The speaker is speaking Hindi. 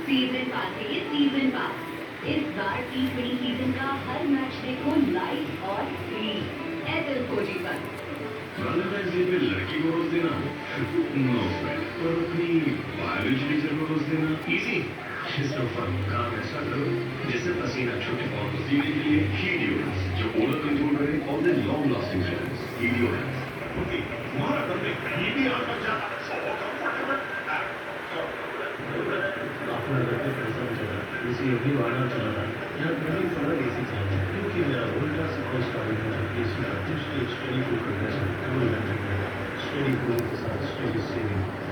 सीजन पास है ये सीजन पास। इस बार टी20 सीजन का हर मैच देखो लाइव और फ्री एयरटेल 4G पर। वैलेंटाइंस डे पे लड़की को रोज देना नो फ्रेंड, पर अपनी बायोलॉजी टीचर को रोज देना इजी। इसका फन काम ऐसा करो जैसे पसीना छूटे और पसीने के लिए हीडियोरेंस जो ओडर कंट्रोल करे और दे लॉन्ग लास्टिंग फ्रेग्रेंस हीडियोरेंस। ओके तुम्हारा बंदे ये भी आप बच जाता है सो कंफर्टेबल अपना करके पैसा चला इसी अभी वाला चला रहा यहाँ कहीं थोड़ा एसी चाहिए क्योंकि मेरा वोल्टा सपोज का भी मुझे एसी का स्टेडी को करना है स्टेडी को के साथ स्टेडी सेविंग